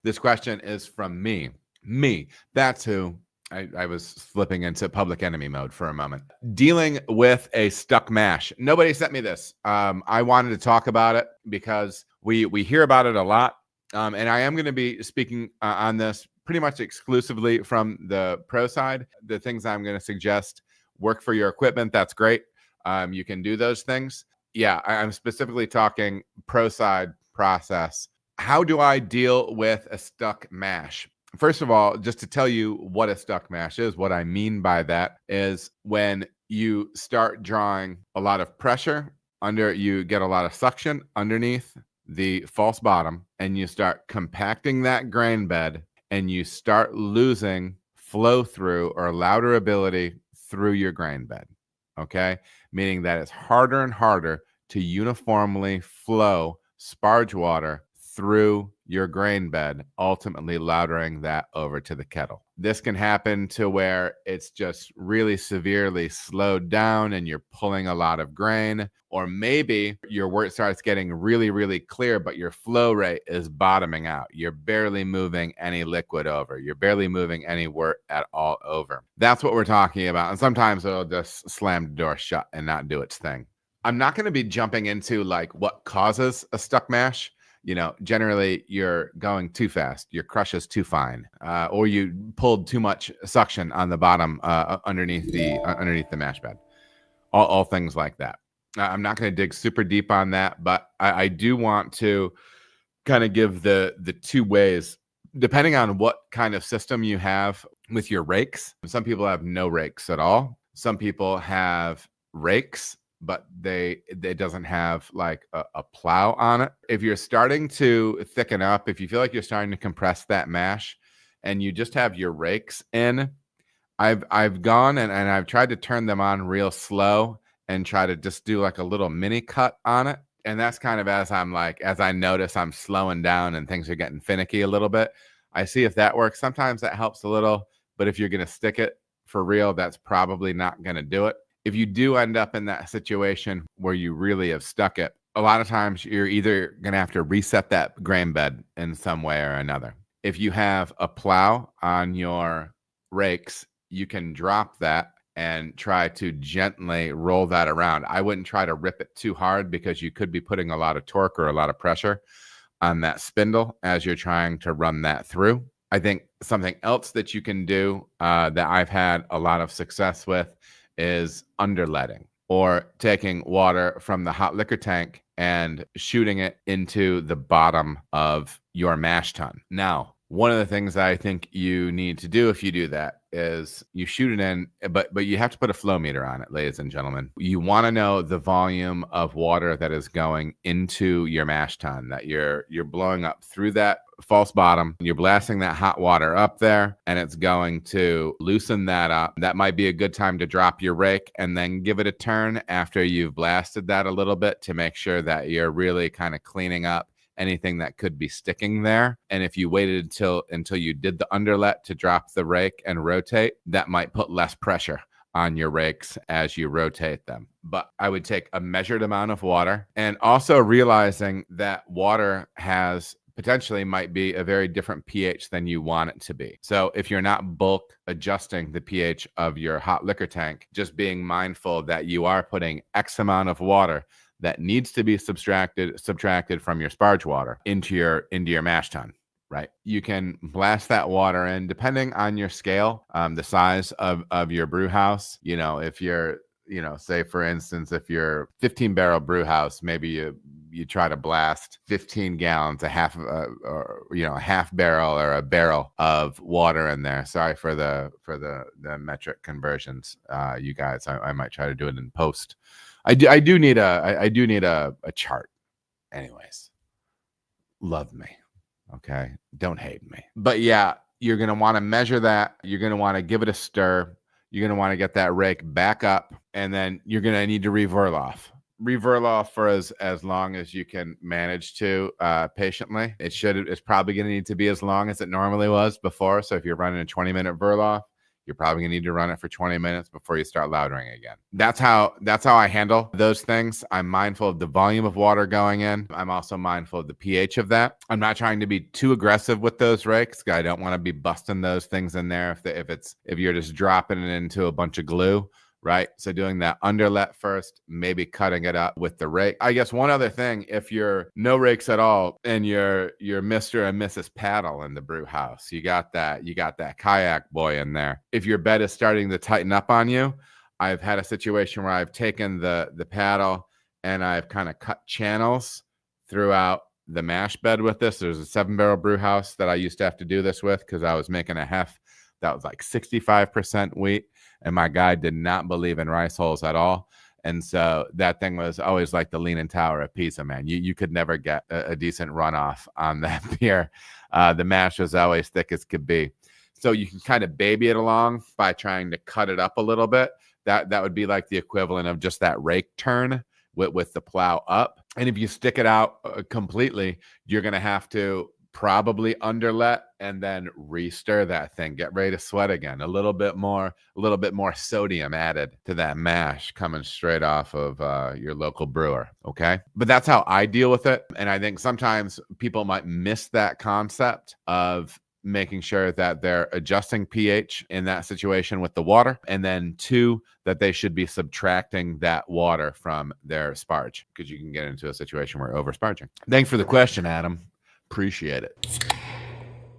This question is from me. That's who. I was flipping into public enemy mode for a moment. Dealing with a stuck mash. Nobody sent me this. I wanted to talk about it because we hear about it a lot. And I am going to be speaking on this pretty much exclusively from the pro side. The things I'm going to suggest work for your equipment. That's great. You can do those things. Yeah, I'm specifically talking pro side process. How do I deal with a stuck mash? First of all, just to tell you what a stuck mash is, what I mean by that is when you start drawing a lot of pressure you get a lot of suction underneath the false bottom, and you start compacting that grain bed, and you start losing flow through or louderability through your grain bed. Okay, meaning that it's harder and harder to uniformly flow sparge water through your grain bed, ultimately loudering that over to the kettle. This can happen to where it's just really severely slowed down and you're pulling a lot of grain, or maybe your wort starts getting really, really clear, but your flow rate is bottoming out. You're barely moving any liquid over. You're barely moving any wort at all over. That's what we're talking about. And sometimes it'll just slam the door shut and not do its thing. I'm not going to be jumping into like what causes a stuck mash. Generally you're going too fast, your crush is too fine, or you pulled too much suction on the bottom underneath the mash bed. All things like that. I'm not going to dig super deep on that, but I do want to kind of give the two ways, depending on what kind of system you have with your rakes. Some people have no rakes at all. Some people have rakes, but it doesn't have like a plow on it. If you're starting to thicken up, if you feel like you're starting to compress that mash and you just have your rakes in, I've gone and I've tried to turn them on real slow and try to just do like a little mini cut on it. And that's kind of as I notice I'm slowing down and things are getting finicky a little bit. I see if that works. Sometimes that helps a little, but if you're going to stick it for real, that's probably not going to do it. If you do end up in that situation where you really have stuck it, a lot of times you're either going to have to reset that grain bed in some way or another. If you have a plow on your rakes, you can drop that and try to gently roll that around. I wouldn't try to rip it too hard because you could be putting a lot of torque or a lot of pressure on that spindle as you're trying to run that through. I think something else that you can do that I've had a lot of success with is underletting, or taking water from the hot liquor tank and shooting it into the bottom of your mash tun. Now, one of the things I think you need to do if you do that is you shoot it in, but you have to put a flow meter on it, ladies and gentlemen. You want to know the volume of water that is going into your mash tun, that you're blowing up through that false bottom. You're blasting that hot water up there, and it's going to loosen that up. That might be a good time to drop your rake and then give it a turn after you've blasted that a little bit to make sure that you're really kind of cleaning up anything that could be sticking there. And if you waited until you did the underlet to drop the rake and rotate, that might put less pressure on your rakes as you rotate them. But I would take a measured amount of water, and also realizing that water has potentially might be a very different pH than you want it to be. So if you're not bulk adjusting the pH of your hot liquor tank, just being mindful that you are putting X amount of water that needs to be subtracted from your sparge water into your mash tun, right? You can blast that water in depending on your scale, the size of your brew house. If you're, say for instance, if you're 15 barrel brew house, maybe you try to blast 15 gallons, a half barrel or a barrel of water in there. Sorry for the metric conversions, you guys. I might try to do it in post. I do need a chart. Anyways, love me. Okay. Don't hate me. But yeah, you're going to want to measure that. You're going to want to give it a stir. You're going to want to get that rake back up, and then you're going to need to reverl off for as long as you can manage to patiently. It's probably going to need to be as long as it normally was before. So if you're running a 20-minute verl off, you're probably gonna need to run it for 20 minutes before you start lautering again. That's how I handle those things. I'm mindful of the volume of water going in. I'm also mindful of the pH of that. I'm not trying to be too aggressive with those rakes. I don't want to be busting those things in there if you're just dropping it into a bunch of glue. Right. So doing that underlet first, maybe cutting it up with the rake. I guess one other thing, if you're no rakes at all and you're Mr. and Mrs. Paddle in the brew house, you got that kayak boy in there. If your bed is starting to tighten up on you, I've had a situation where I've taken the paddle and I've kind of cut channels throughout the mash bed with this. There's a 7-barrel brew house that I used to have to do this with because I was making a hef that was like 65% wheat. And my guy did not believe in rice hulls at all. And so that thing was always like the Leaning Tower of Pisa, man. You could never get a decent runoff on that beer. The mash was always thick as could be. So you can kind of baby it along by trying to cut it up a little bit. That would be like the equivalent of just that rake turn with the plow up. And if you stick it out completely, you're going to have to probably underlet and then re-stir that thing. Get ready to sweat again. A little bit more sodium added to that mash coming straight off of your local brewer. Okay. But that's how I deal with it. And I think sometimes people might miss that concept of making sure that they're adjusting pH in that situation with the water. And then 2, that they should be subtracting that water from their sparge, because you can get into a situation where over sparging. Thanks for the question, Adam. Appreciate it.